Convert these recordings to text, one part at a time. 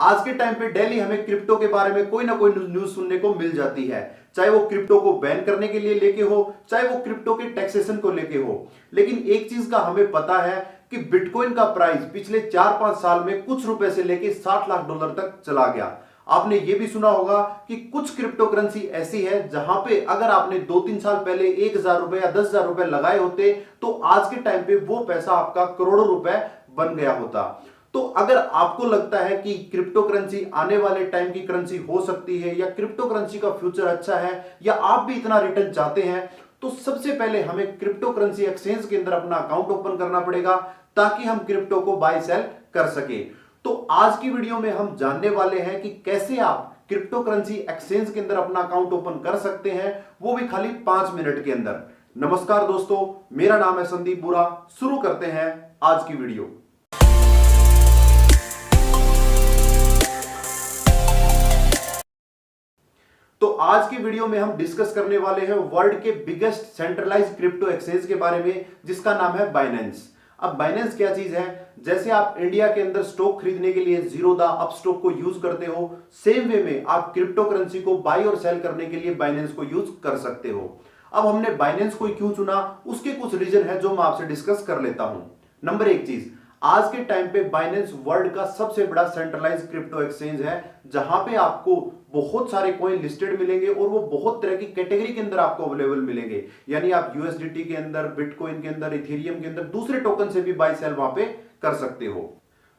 आज के टाइम पे डेली हमें क्रिप्टो के बारे में कोई ना कोई न्यूज सुनने को मिल जाती है, चाहे वो क्रिप्टो को बैन करने के लिए लेके हो, चाहे वो क्रिप्टो के टैक्सेशन को लेके हो। लेकिन एक चीज का हमें पता है कि बिटकॉइन का प्राइस पिछले 4-5 साल में कुछ रुपए से लेके 60 लाख डॉलर तक चला गया। आपने ये भी सुना होगा कि कुछ क्रिप्टो करेंसी ऐसी है जहां पे अगर आपने 2-3 साल पहले 1,000 रुपए या 10,000 रुपए लगाए होते तो आज के टाइम पे वो पैसा आपका करोड़ों रुपए बन गया होता। तो अगर आपको लगता है कि क्रिप्टो करेंसी आने वाले टाइम की करेंसी हो सकती है या क्रिप्टो करेंसी का फ्यूचर अच्छा है या आप भी इतना रिटर्न चाहते हैं, तो सबसे पहले हमें क्रिप्टो करेंसी एक्सचेंज के अंदर अपना अकाउंट ओपन करना पड़ेगा ताकि हम क्रिप्टो को बाय सेल कर सके। तो आज की वीडियो में हम जानने वाले हैं कि कैसे आप क्रिप्टो करेंसी एक्सचेंज के अंदर अपना अकाउंट ओपन कर सकते हैं, वो भी खाली 5 मिनट के अंदर। नमस्कार दोस्तों, मेरा नाम है संदीप बुरा। शुरू करते हैं आज की वीडियो। तो आज की वीडियो में हम डिस्कस करने वाले हैं वर्ल्ड के बिगेस्ट सेंट्रलाइज्ड क्रिप्टो एक्सचेंज के बारे में, जिसका नाम है बाइनेंस। अब बाइनेंस क्या चीज है? जैसे आप इंडिया के अंदर स्टॉक खरीदने के लिए जीरोधा, अपस्टॉक को यूज करते हो, सेम वे में आप क्रिप्टो करेंसी को बाई और सेल करने के लिए बाइनेंस को यूज कर सकते हो। अब हमने बाइनेंस को क्यों चुना, उसके कुछ रीजन है जो मैं आपसे डिस्कस कर लेता हूं। नंबर एक चीज, आज के टाइम पे बाइनेंस वर्ल्ड का सबसे बड़ा सेंट्रलाइज्ड क्रिप्टो एक्सचेंज है, जहां पे आपको बहुत सारे कॉइन लिस्टेड मिलेंगे और वो बहुत तरह की कैटेगरी के अंदर आपको अवेलेबल मिलेंगे। यानी आप यूएसडीटी के अंदर, बिटकॉइन के अंदर, इथेरियम के अंदर, दूसरे टोकन से भी बाय सेल वहां पे कर सकते हो।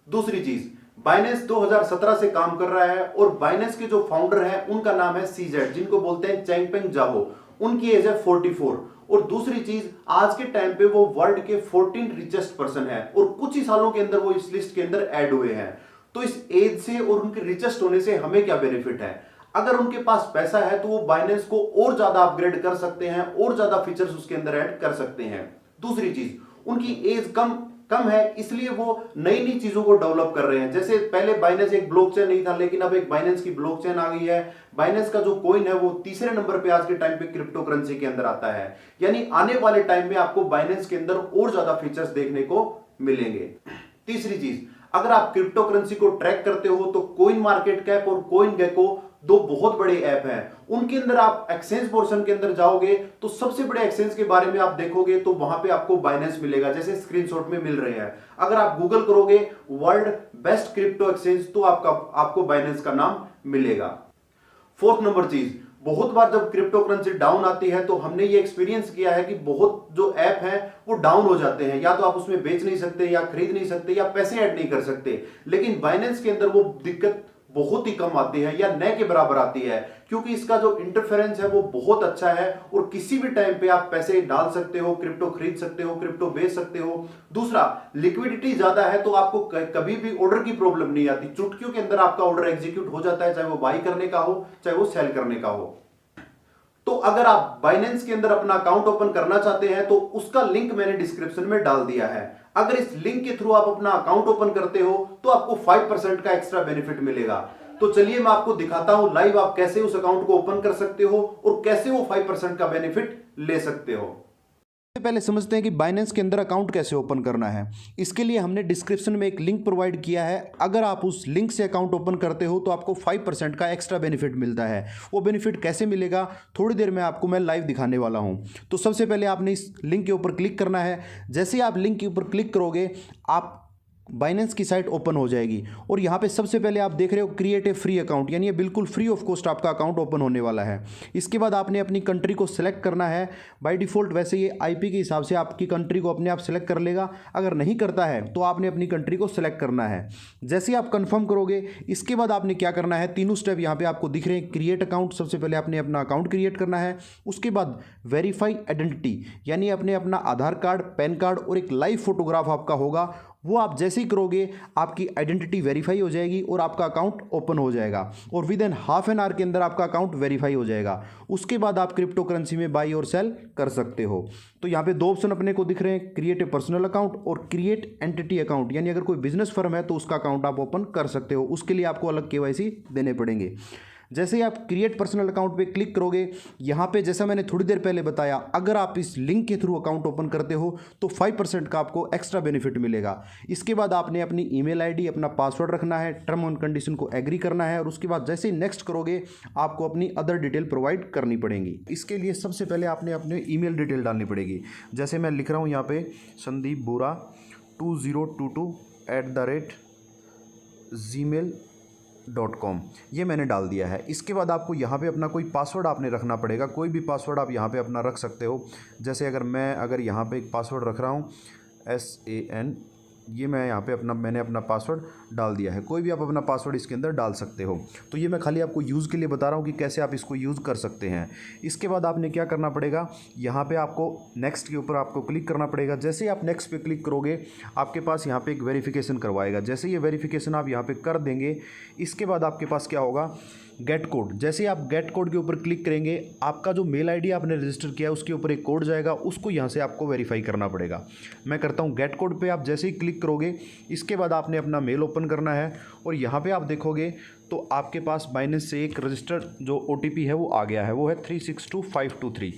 दूसरी चीज, बाइनेंस 2017 से काम कर रहा है और बाइनेंस के जो फाउंडर हैं उनका नाम है सीजेड, जिनको बोलते हैं चैंगपेंग जाओ। उनकी एज है 44। और दूसरी चीज, आज के टाइम पे वो वर्ल्ड के 14 रिचेस्ट पर्सन है और कुछ ही सालों के अंदर वो इस लिस्ट के अंदर ऐड हुए हैं। तो इस एज से और उनके रिचेस्ट होने से हमें क्या बेनिफिट है? अगर उनके पास पैसा है तो वो बाइनेंस को और ज्यादा अपग्रेड कर सकते हैं और ज्यादा फीचर्स उसके अंदर ऐड कर सकते हैं। दूसरी चीज, उनकी एज कम है, इसलिए वो नई नई चीजों को डेवलप कर रहे हैं। जैसे पहले बाइनेंस एक ब्लॉकचेन नहीं था, लेकिन अब एक बाइनेंस की ब्लॉकचेन आ गई है। बाइनेंस का जो कॉइन है वो तीसरे नंबर पे आज के टाइम पे क्रिप्टो करेंसी के अंदर आता है। यानी आने वाले टाइम में आपको बाइनेंस के अंदर और ज्यादा फीचर्स देखने को मिलेंगे। तीसरी चीज, अगर आप क्रिप्टो करेंसी को ट्रैक करते हो तो कॉइन मार्केट कैप और कॉइन गेको दो बहुत बड़े ऐप हैं। उनके अंदर आप एक्सचेंज पोर्शन के अंदर जाओगे तो सबसे बड़े एक्सचेंज के बारे में आप देखोगे तो वहां पे आपको बाइनेंस मिलेगा, जैसे स्क्रीनशॉट में मिल रहे हैं। अगर आप गूगल करोगे वर्ल्ड बेस्ट क्रिप्टो एक्सचेंज तो आपको बाइनेंस का नाम मिलेगा। फोर्थ नंबर चीज, बहुत बार जब क्रिप्टो करेंसी डाउन आती है तो हमने ये एक्सपीरियंस किया है कि बहुत जो ऐप हैं वो डाउन हो जाते हैं। या तो आप उसमें बेच नहीं सकते, या खरीद नहीं सकते, या पैसे ऐड नहीं कर सकते। लेकिन बाइनेंस के अंदर वो दिक्कत बहुत ही कम आती है या न के बराबर आती है, क्योंकि इसका जो इंटरफेरेंस है वो बहुत अच्छा है और किसी भी टाइम पे आप पैसे डाल सकते हो, क्रिप्टो खरीद सकते हो, क्रिप्टो बेच सकते हो। दूसरा, लिक्विडिटी ज्यादा है तो आपको कभी भी ऑर्डर की प्रॉब्लम नहीं आती। चुटकियों के अंदर आपका ऑर्डर एग्जीक्यूट हो जाता है, चाहे वो बाई करने का हो चाहे वो सेल करने का हो। तो अगर आप बाइनेंस के अंदर अपना अकाउंट ओपन करना चाहते हैं तो उसका लिंक मैंने डिस्क्रिप्शन में डाल दिया है। अगर इस लिंक के थ्रू आप अपना अकाउंट ओपन करते हो तो आपको 5% का एक्स्ट्रा बेनिफिट मिलेगा। तो चलिए मैं आपको दिखाता हूं लाइव आप कैसे उस अकाउंट को ओपन कर सकते हो और कैसे वो 5% का बेनिफिट ले सकते हो। पहले समझते हैं कि बाइनेंस के अंदर अकाउंट कैसे ओपन करना है। इसके लिए हमने डिस्क्रिप्शन में एक लिंक प्रोवाइड किया है। अगर आप उस लिंक से अकाउंट ओपन करते हो तो आपको 5% का एक्स्ट्रा बेनिफिट मिलता है। वो बेनिफिट कैसे मिलेगा थोड़ी देर में आपको मैं लाइव दिखाने वाला हूं। तो सबसे पहले आपने इस लिंक के ऊपर क्लिक करना है। जैसे ही आप लिंक के ऊपर क्लिक करोगे आप बाइनेंस की साइट ओपन हो जाएगी और यहाँ पे सबसे पहले आप देख रहे हो क्रिएट ए फ्री अकाउंट, यानी ये बिल्कुल फ्री ऑफ कॉस्ट आपका अकाउंट ओपन होने वाला है। इसके बाद आपने अपनी कंट्री को सिलेक्ट करना है। बाय डिफ़ॉल्ट वैसे ये आईपी के हिसाब से आपकी कंट्री को अपने आप सेलेक्ट कर लेगा। अगर नहीं करता है तो आपने अपनी कंट्री को सिलेक्ट करना है। जैसे आप कंफर्म करोगे इसके बाद आपने क्या करना है, तीनों स्टेप यहाँ पे आपको दिख रहे हैं। क्रिएट अकाउंट, सबसे पहले आपने अपना अकाउंट क्रिएट करना है। उसके बाद वेरीफाई आइडेंटिटी, यानी अपने अपना आधार कार्ड, पैन कार्ड और एक लाइव फोटोग्राफ आपका होगा, वो आप जैसे ही करोगे आपकी आइडेंटिटी वेरीफाई हो जाएगी और आपका अकाउंट ओपन हो जाएगा और with in half an hour के अंदर आपका अकाउंट वेरीफाई हो जाएगा। उसके बाद आप क्रिप्टो करेंसी में बाई और सेल कर सकते हो। तो यहाँ पे 2 ऑप्शन अपने को दिख रहे हैं, क्रिएट ए पर्सनल अकाउंट और क्रिएट एंटिटी अकाउंट, यानी अगर कोई बिजनेस फर्म है तो उसका अकाउंट आप ओपन कर सकते हो। उसके लिए आपको अलग केवाईसी देने पड़ेंगे। जैसे ही आप क्रिएट पर्सनल अकाउंट पे क्लिक करोगे, यहाँ पे जैसा मैंने थोड़ी देर पहले बताया, अगर आप इस लिंक के थ्रू अकाउंट ओपन करते हो तो 5% का आपको एक्स्ट्रा बेनिफिट मिलेगा। इसके बाद आपने अपनी ईमेल आईडी, अपना पासवर्ड रखना है, टर्म एंड कंडीशन को एग्री करना है और उसके बाद जैसे ही नेक्स्ट करोगे आपको अपनी अदर डिटेल प्रोवाइड करनी पड़ेगी। इसके लिए सबसे पहले आपने अपने ईमेल डिटेल डालनी पड़ेगी। जैसे मैं लिख रहा हूँ यहाँ पे संदीप बोरा 2022@gmail.com, ये मैंने डाल दिया है। इसके बाद आपको यहाँ पे अपना कोई पासवर्ड आपने रखना पड़ेगा। कोई भी पासवर्ड आप यहाँ पे अपना रख सकते हो। जैसे अगर यहाँ पे एक पासवर्ड रख रहा हूँ SAN, ये मैंने अपना पासवर्ड डाल दिया है। कोई भी आप अपना पासवर्ड इसके अंदर डाल सकते हो। तो ये मैं खाली आपको यूज़ के लिए बता रहा हूँ कि कैसे आप इसको यूज़ कर सकते हैं। इसके बाद आपने क्या करना पड़ेगा, यहाँ पे आपको नेक्स्ट के ऊपर आपको क्लिक करना पड़ेगा। जैसे ही आप नेक्स्ट पे क्लिक करोगे आपके पास यहाँ पे एक वेरिफिकेशन करवाएगा। जैसे ये वेरिफिकेशन आप यहाँ पे कर देंगे, इसके बाद आपके पास क्या होगा, गेट कोड। जैसे आप गेट कोड के ऊपर क्लिक करेंगे, आपका जो मेल आईडी आपने रजिस्टर किया है उसके ऊपर एक कोड जाएगा, उसको यहाँ से आपको वेरीफाई करना पड़ेगा। मैं करता हूँ गेट कोड पे। आप जैसे ही क्लिक करोगे इसके बाद आपने अपना मेल ओपन करना है और यहाँ पे आप देखोगे तो आपके पास बाइनेंस से एक रजिस्टर्ड जो OTP है वो आ गया है, वो है 362523।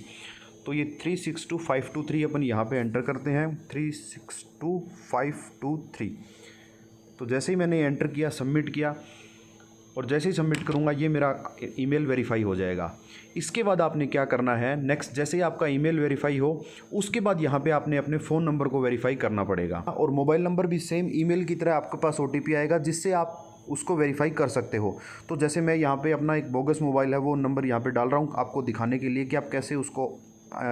तो ये 362523 अपन यहाँ पे एंटर करते हैं, 362523। तो जैसे ही मैंने एंटर किया, सबमिट किया और जैसे ही सबमिट करूँगा ये मेरा ईमेल वेरीफाई हो जाएगा। इसके बाद आपने क्या करना है नेक्स्ट, जैसे ही आपका ईमेल वेरीफाई हो उसके बाद यहाँ पे आपने अपने फ़ोन नंबर को वेरीफाई करना पड़ेगा और मोबाइल नंबर भी सेम ईमेल की तरह आपके पास OTP आएगा जिससे आप उसको वेरीफाई कर सकते हो। तो जैसे मैं यहाँ पे अपना एक बोगस मोबाइल है वो नंबर यहाँ पे डाल रहा हूँ आपको दिखाने के लिए कि आप कैसे उसको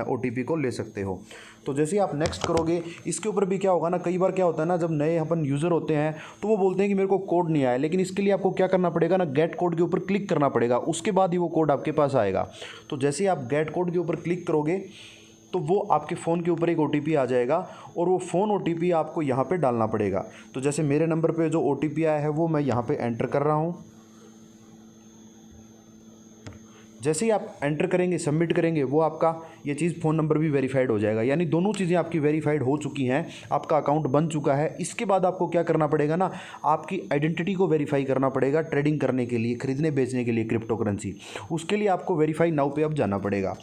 OTP को ले सकते हो। तो जैसे ही आप नेक्स्ट करोगे इसके ऊपर भी क्या होगा ना, कई बार क्या होता है ना, जब नए अपन यूज़र होते हैं तो वो बोलते हैं कि मेरे को कोड नहीं आया, लेकिन इसके लिए आपको क्या करना पड़ेगा ना, गेट कोड के ऊपर क्लिक करना पड़ेगा, उसके बाद ही वो कोड आपके पास आएगा। तो जैसे ही आप गेट कोड के ऊपर क्लिक करोगे तो वो आपके फ़ोन के ऊपर एक OTP आ जाएगा और वो फ़ोन OTP आपको यहाँ पे डालना पड़ेगा। तो जैसे मेरे नंबर पे जो OTP आया है वो मैं यहाँ पे एंटर कर रहा हूँ। जैसे ही आप एंटर करेंगे, सबमिट करेंगे, वो आपका ये चीज़ फ़ोन नंबर भी वेरीफाइड हो जाएगा, यानी दोनों चीज़ें आपकी वेरीफाइड हो चुकी हैं, आपका अकाउंट बन चुका है। इसके बाद आपको क्या करना पड़ेगा ना, आपकी आइडेंटिटी को वेरीफाई करना पड़ेगा ट्रेडिंग करने के लिए, खरीदने बेचने के लिए क्रिप्टो करेंसी। उसके लिए आपको वेरीफाई नाउ पे अब जाना पड़ेगा।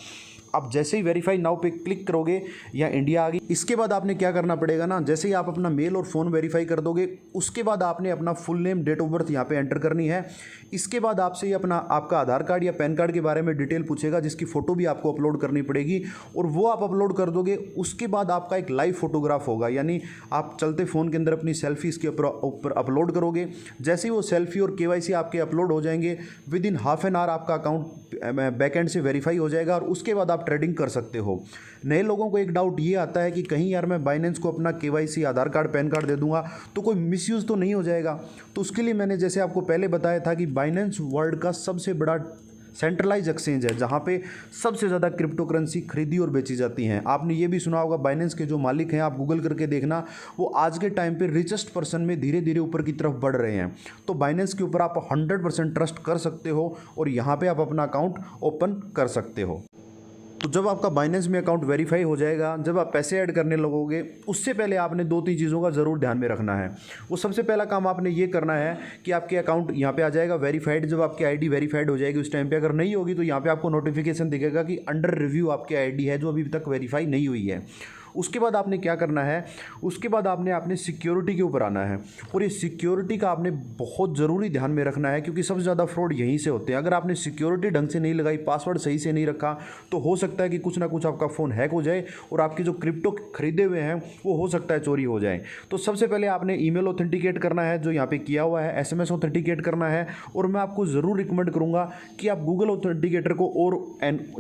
आप जैसे ही वेरीफाई नाउ पे क्लिक करोगे या इंडिया आ गई। इसके बाद आपने क्या करना पड़ेगा ना, जैसे ही आप अपना मेल और फ़ोन वेरीफाई कर दोगे उसके बाद आपने अपना full name, date of birth यहाँ पे एंटर करनी है। इसके बाद आपसे ये आपका आधार कार्ड या पैन कार्ड के बारे में डिटेल पूछेगा, जिसकी फ़ोटो भी आपको अपलोड करनी पड़ेगी और वो आप अपलोड कर दोगे। उसके बाद आपका एक लाइव फोटोग्राफ होगा, यानी आप चलते फ़ोन के अंदर अपनी सेल्फी इसके ऊपर अपलोड करोगे। जैसे ही वो सेल्फी और KYC आपके अपलोड हो जाएंगे, with in half an hour आपका अकाउंट बैकएंड से वेरीफाई हो जाएगा और उसके बाद आप ट्रेडिंग कर सकते हो। नए लोगों को एक डाउट ये आता है कि कहीं यार मैं बाइनेंस को अपना KYC, आधार कार्ड, पैन कार्ड दे दूंगा तो कोई मिसयूज़ तो नहीं हो जाएगा। तो उसके लिए मैंने जैसे आपको पहले बताया था कि बाइनेंस वर्ल्ड का सबसे बड़ा सेंट्रलाइज एक्सचेंज है जहां पे सबसे ज़्यादा क्रिप्टो करेंसी खरीदी और बेची जाती हैं। आपने ये भी सुना होगा, बाइनेंस के जो मालिक हैं, आप गूगल करके देखना, वो आज के टाइम पे रिचेस्ट पर्सन में धीरे धीरे ऊपर की तरफ बढ़ रहे हैं। तो बाइनेंस के ऊपर आप 100% ट्रस्ट कर सकते हो और यहाँ पे आप अपना अकाउंट ओपन कर सकते हो। तो जब आपका बाइनेंस में अकाउंट वेरीफाई हो जाएगा, जब आप पैसे ऐड करने लगोगे, उससे पहले आपने 2-3 चीज़ों का ज़रूर ध्यान में रखना है। वो सबसे पहला काम आपने ये करना है कि आपके अकाउंट यहाँ पे आ जाएगा वेरीफाइड। जब आपकी आईडी वेरीफाइड हो जाएगी उस टाइम पे, अगर नहीं होगी तो यहाँ पे आपको नोटिफिकेशन दिखेगा कि अंडर रिव्यू आपकी आईडी है जो अभी तक वेरीफाई नहीं हुई है। उसके बाद आपने क्या करना है, उसके बाद आपने अपने सिक्योरिटी के ऊपर आना है और ये सिक्योरिटी का आपने बहुत ज़रूरी ध्यान में रखना है, क्योंकि सबसे ज़्यादा फ्रॉड यहीं से होते हैं। अगर आपने सिक्योरिटी ढंग से नहीं लगाई, पासवर्ड सही से नहीं रखा, तो हो सकता है कि कुछ ना कुछ आपका फ़ोन हैक हो जाए और आपके जो क्रिप्टो खरीदे हुए हैं वो हो सकता है चोरी हो जाए। तो सबसे पहले आपने ईमेल ऑथेंटिकेट करना है, जो यहाँ पे किया हुआ है, SMS ऑथेंटिकेट करना है। और मैं आपको ज़रूर रिकमेंड करूँगा कि आप गूगल ऑथेंटिकेटर को और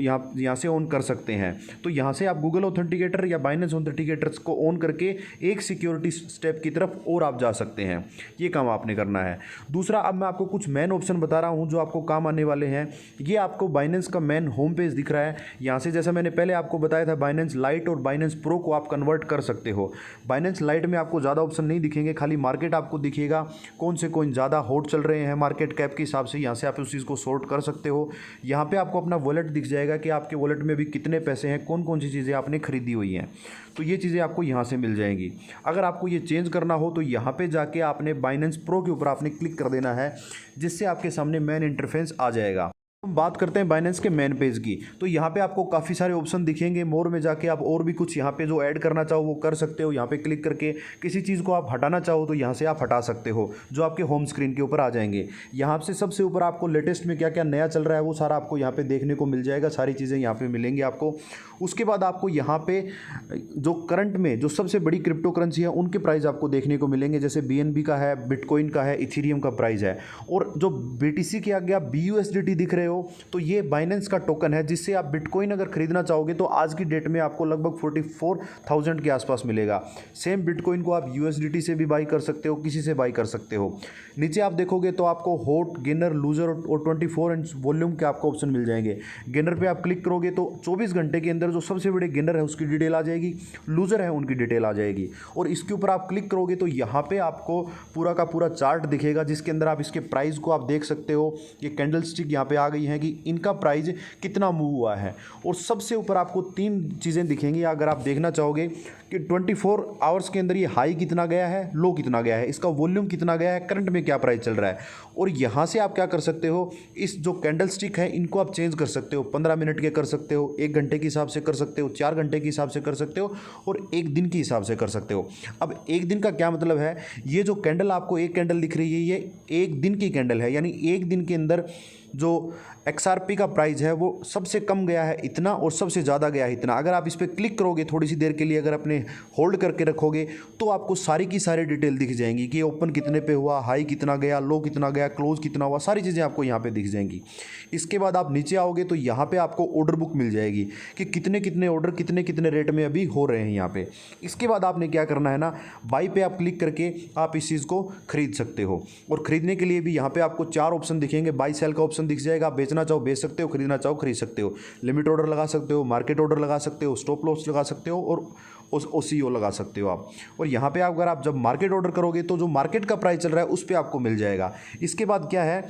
यहाँ से ऑन कर सकते हैं। तो यहाँ से आप गूगल ऑथेंटिकेटर या बाइनेंस ऑथेंटिकेटर्स को ऑन करके एक सिक्योरिटी स्टेप की तरफ और आप जा सकते हैं। ये काम आपने करना है। दूसरा, अब मैं आपको कुछ मेन ऑप्शन बता रहा हूँ जो आपको काम आने वाले हैं। ये आपको बाइनेंस का मेन होम पेज दिख रहा है। यहाँ से जैसा मैंने पहले आपको बताया था, बाइनेंस लाइट और बाइनेंस प्रो को आप कन्वर्ट कर सकते हो। बाइनेंस लाइट में आपको ज़्यादा ऑप्शन नहीं दिखेंगे, खाली मार्केट आपको दिखेगा, कौन से कॉइन ज़्यादा हॉट चल रहे हैं मार्केट कैप के हिसाब से। यहाँ से आप उस चीज़ को सॉर्ट कर सकते हो। यहाँ पे आपको अपना वॉलेट दिख जाएगा कि आपके वॉलेट में भी कितने पैसे हैं, कौन कौन सी चीज़ें आपने खरीदी हुई हैं। तो ये चीज़ें आपको यहाँ से मिल जाएंगी। अगर आपको ये चेंज करना हो तो यहाँ पे जाके आपने बाइनेंस प्रो के ऊपर आपने क्लिक कर देना है, जिससे आपके सामने मेन इंटरफेस आ जाएगा। हम बात करते हैं बाइनेंस के मेन पेज की, तो यहाँ पे आपको काफ़ी सारे ऑप्शन दिखेंगे। मोर में जाके आप और भी कुछ यहाँ पे जो ऐड करना चाहो वो कर सकते हो। यहाँ पे क्लिक करके किसी चीज़ को आप हटाना चाहो तो यहाँ से आप हटा सकते हो, जो आपके होम स्क्रीन के ऊपर आ जाएंगे। यहाँ से सबसे ऊपर आपको लेटेस्ट में क्या क्या नया चल रहा है वो सारा आपको यहाँ पे देखने को मिल जाएगा। सारी चीज़ें यहाँ पे मिलेंगी आपको। उसके बाद आपको यहाँ पे जो करंट में जो सबसे बड़ी क्रिप्टो करेंसी है उनके प्राइस आपको देखने को मिलेंगे। जैसे BNB का है, बिटकॉइन का है, इथेरियम का प्राइस है। और जो BTC के आगे आप BUSDT दिख रहे हो तो ये बाइनेंस का टोकन है, जिससे आप बिटकॉइन अगर खरीदना चाहोगे तो आज की डेट में आपको लगभग 44,000 के आसपास मिलेगा। सेम बिटकॉइन को आप USDT से भी बाई कर सकते हो, किसी से बाई कर सकते हो। नीचे आप देखोगे तो आपको हॉट, गेनर, लूजर और 24 इंच वॉल्यूम के आपको ऑप्शन मिल जाएंगे। गेनर पे आप क्लिक करोगे तो 24 घंटे के अंदर जो सबसे बड़े गेनर है उसकी डिटेल आ जाएगी, लूजर है उनकी डिटेल आ जाएगी। और इसके ऊपर आप क्लिक करोगे तो यहाँ पे आपको पूरा का पूरा चार्ट दिखेगा, जिसके अंदर आप इसके प्राइस को आप देख सकते हो। ये कैंडल स्टिक यहाँ पे आ गई है कि इनका प्राइस कितना मूव हुआ है। और सबसे ऊपर आपको 3 चीज़ें दिखेंगी अगर आप देखना चाहोगे कि 24 आवर्स के अंदर ये हाई कितना गया है, लो कितना गया है, इसका वॉल्यूम कितना गया है, करंट में क्या प्राइस चल रहा है। और यहाँ से आप क्या कर सकते हो, इस जो कैंडल स्टिक है इनको आप चेंज कर सकते हो। 15 मिनट के कर सकते हो, 1 घंटे के हिसाब से कर सकते हो, 4 घंटे के हिसाब से कर सकते हो और 1 दिन के हिसाब से कर सकते हो। अब 1 दिन का क्या मतलब है, ये जो कैंडल आपको एक कैंडल दिख रही है ये 1 दिन की कैंडल है, यानी 1 दिन के अंदर जो XRP का प्राइस है वो सबसे कम गया है इतना और सबसे ज़्यादा गया है इतना। अगर आप इस पर क्लिक करोगे थोड़ी सी देर के लिए, अगर अपने होल्ड करके रखोगे तो आपको सारी की सारी डिटेल दिख जाएंगी कि ओपन कितने पे हुआ, हाई कितना गया, लो कितना गया, क्लोज कितना हुआ, सारी चीज़ें आपको यहाँ पे दिख जाएंगी। इसके बाद आप नीचे आओगे तो यहाँ पे आपको ऑर्डर बुक मिल जाएगी कि कितने कितने ऑर्डर कितने कितने रेट में अभी हो रहे हैं यहाँ पे। इसके बाद आपने क्या करना है ना, बाई पे आप क्लिक करके आप इस चीज़ को खरीद सकते हो। और ख़रीदने के लिए भी यहाँ पे आपको 4 ऑप्शन दिखेंगे। बाई सेल का ऑप्शन दिख जाएगा, आप बेचना चाहो बेच सकते हो, खरीदना चाहो खरीद सकते हो। लिमिट ऑर्डर लगा सकते हो, मार्केट ऑर्डर लगा सकते हो, स्टॉप लॉस लगा सकते हो और OCO लगा सकते हो आप। और यहाँ पे अगर आप जब मार्केट ऑर्डर करोगे तो जो मार्केट का प्राइस चल रहा है उस पर आपको मिल जाएगा। इसके बाद क्या है,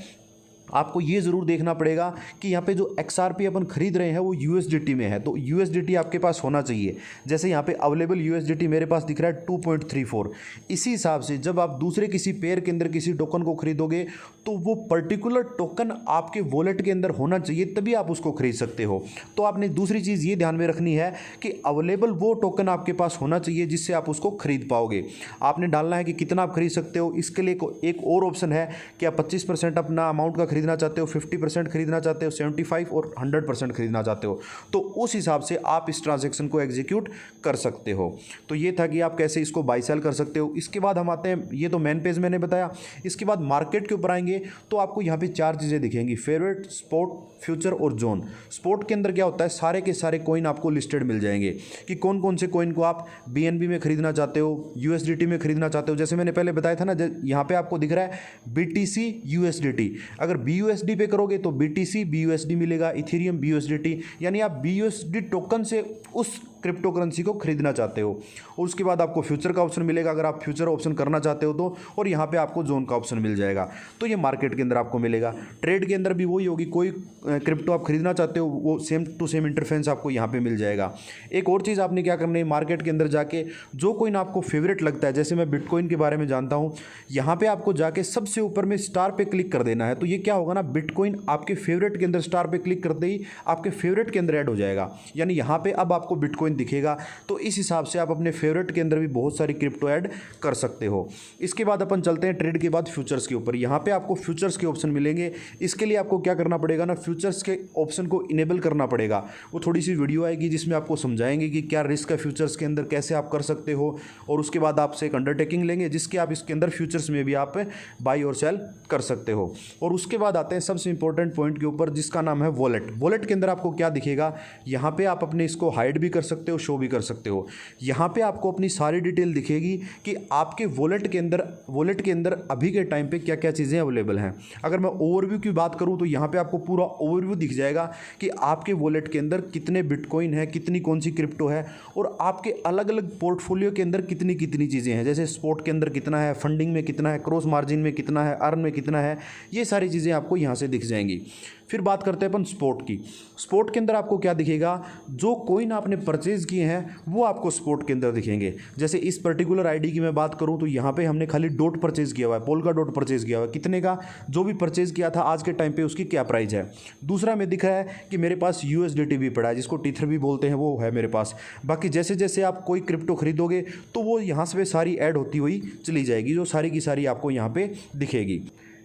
आपको ये ज़रूर देखना पड़ेगा कि यहाँ पे जो XRP अपन खरीद रहे हैं वो USDT में है, तो USDT आपके पास होना चाहिए। जैसे यहाँ पे अवेलेबल USDT मेरे पास दिख रहा है 2.34। इसी हिसाब से जब आप दूसरे किसी पेयर के अंदर किसी टोकन को खरीदोगे तो वो पर्टिकुलर टोकन आपके वॉलेट के अंदर होना चाहिए, तभी आप उसको खरीद सकते हो। तो आपने दूसरी चीज़ ये ध्यान में रखनी है कि अवेलेबल वो टोकन आपके पास होना चाहिए जिससे आप उसको खरीद पाओगे। आपने डालना है कि कितना आप खरीद सकते हो। इसके लिए एक और ऑप्शन है कि आप 25% अपना अमाउंट का खरीदना चाहते हो, 50% खरीदना चाहते हो, 75 और 100% खरीदना चाहते हो, तो उस हिसाब से आप इस ट्रांजैक्शन को एग्जीक्यूट कर सकते हो। तो ये था कि आप कैसे इसको बाई सेल कर सकते हो। इसके बाद हम आते हैं, ये तो मेन पेज मैंने बताया। इसके बाद मार्केट के ऊपर आएंगे तो आपको यहाँ पे 4 चीज़ें दिखेंगी, फेवरेट, स्पॉट, फ्यूचर और जोन। स्पॉट के अंदर क्या होता है, सारे के सारे कॉइन आपको लिस्टेड मिल जाएंगे कि कौन कौन से कॉइन को आप BNB में खरीदना चाहते हो, USDT में खरीदना चाहते हो। जैसे मैंने पहले बताया था ना, यहाँ पे आपको दिख रहा है BTC USDT। अगर BUSD पे करोगे तो BTC BUSD मिलेगा, इथेरियम BUSDT, यानी आप BUSD टोकन से उस क्रिप्टो करेंसी को खरीदना चाहते हो। और उसके बाद आपको फ्यूचर का ऑप्शन मिलेगा अगर आप फ्यूचर ऑप्शन करना चाहते हो तो, और यहाँ पे आपको जोन का ऑप्शन मिल जाएगा। तो ये मार्केट के अंदर आपको मिलेगा। ट्रेड के अंदर भी वही होगी, कोई क्रिप्टो आप खरीदना चाहते हो वो सेम टू सेम इंटरफेस आपको यहाँ पे मिल जाएगा। एक और चीज़ आपने क्या करनी है, मार्केट के अंदर जाके जो कोइन आपको फेवरेट लगता है, जैसे मैं बिटकॉइन के बारे में जानता हूँ, यहाँ पे आपको जाके सबसे ऊपर में स्टार पे क्लिक कर देना है। तो ये क्या होगा ना, बिटकॉइन आपके फेवरेट के अंदर स्टार पे क्लिक करते ही आपके फेवरेट के अंदर ऐड हो जाएगा, यानी यहाँ पे अब आपको बिटकॉइन दिखेगा। तो इस हिसाब से आप अपने फेवरेट के अंदर भी बहुत सारी क्रिप्टो ऐड कर सकते हो। इसके बाद अपन चलते हैं ट्रेड के बाद फ्यूचर्स के ऊपर। यहाँ पे आपको फ्यूचर्स के ऑप्शन मिलेंगे। इसके लिए आपको क्या करना पड़ेगा ना, फ्यूचर्स के ऑप्शन को इनेबल करना पड़ेगा। वो थोड़ी सी वीडियो आएगी जिसमें आपको समझाएंगे कि क्या रिस्क है फ्यूचर्स के अंदर, कैसे आप कर सकते हो। और उसके बाद आपसे एक अंडरटेकिंग लेंगे जिसके आप इसके अंदर फ्यूचर्स में भी आप बाई और सेल कर सकते हो। और उसके बाद आते हैं सबसे इंपॉर्टेंट पॉइंट के ऊपर जिसका नाम है वॉलेट। वॉलेट के अंदर आपको क्या दिखेगा, यहाँ पे आप अपने इसको हाइड भी कर सकते हो, शो भी कर सकते हो। यहाँ पे आपको अपनी सारी डिटेल दिखेगी कि आपके वॉलेट के अंदर अभी के टाइम पे क्या क्या चीज़ें अवेलेबल हैं। अगर मैं ओवरव्यू की बात करूँ तो यहाँ पे आपको पूरा ओवरव्यू दिख जाएगा कि आपके वॉलेट के अंदर कितने बिटकॉइन है, कितनी कौन सी क्रिप्टो है, और आपके अलग अलग पोर्टफोलियो के अंदर कितनी कितनी चीज़ें हैं। जैसे स्पॉट के अंदर कितना है, फंडिंग में कितना है, क्रॉस मार्जिन में कितना है, अर्न में कितना है, ये सारी चीज़ें आपको यहाँ से दिख जाएंगी। फिर बात करते हैं अपन स्पॉट की। स्पॉट के अंदर आपको क्या दिखेगा, जो कॉइन आपने परचेज परचेज़ किए हैं वो आपको सपोर्ट के अंदर दिखेंगे। जैसे इस पर्टिकुलर आईडी की मैं बात करूं तो यहाँ पे हमने खाली डॉट परचेज़ किया हुआ है, पोल्का डॉट परचेज़ किया हुआ है, कितने का, जो भी परचेज़ किया था आज के टाइम पे उसकी क्या प्राइस है। दूसरा में दिख रहा है कि मेरे पास USDT भी पड़ा है, जिसको टीथर भी बोलते हैं, वो है मेरे पास। बाकी जैसे जैसे आप कोई क्रिप्टो खरीदोगे तो वो यहाँ से सारी ऐड होती हुई चली जाएगी, जो सारी की सारी आपको यहाँ पे दिखेगी।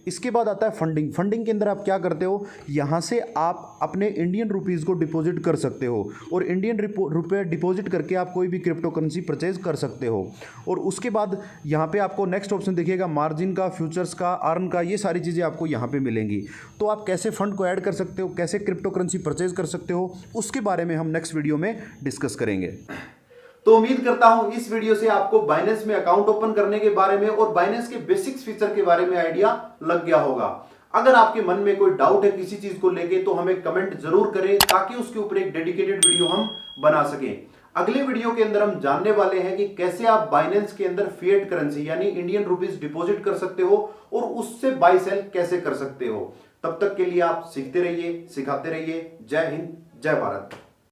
इसके बाद आता है फंडिंग। फंडिंग के अंदर आप क्या करते हो, यहाँ से आप अपने इंडियन रुपीज़ को डिपॉजिट कर सकते हो और इंडियन रुपये डिपॉजिट करके आप कोई भी क्रिप्टो करेंसी परचेज कर सकते हो। और उसके बाद यहाँ पे आपको नेक्स्ट ऑप्शन दिखेगा मार्जिन का, फ्यूचर्स का, अर्न का, ये सारी चीज़ें आपको यहाँ पे मिलेंगी। तो आप कैसे फंड को ऐड कर सकते हो, कैसे क्रिप्टो करेंसी परचेज कर सकते हो, उसके बारे में हम नेक्स्ट वीडियो में डिस्कस करेंगे। तो उम्मीद करता हूं इस वीडियो से आपको बाइनेंस में अकाउंट ओपन करने के बारे में और बाइनेंस के बेसिक्स फीचर के बारे में आइडिया लग गया होगा। अगर आपके मन में कोई डाउट है किसी चीज को लेके तो हमें कमेंट जरूर करें, ताकि उसके ऊपर एक डेडिकेटेड वीडियो हम बना सकें। अगले वीडियो के अंदर हम जानने वाले हैं कि कैसे आप बाइनेंस के अंदर फिएट करेंसी यानी इंडियन रुपीज डिपॉजिट कर सकते हो और उससे बाय सेल कैसे कर सकते हो। तब तक के लिए आप सीखते रहिए, सिखाते रहिए। जय हिंद, जय भारत।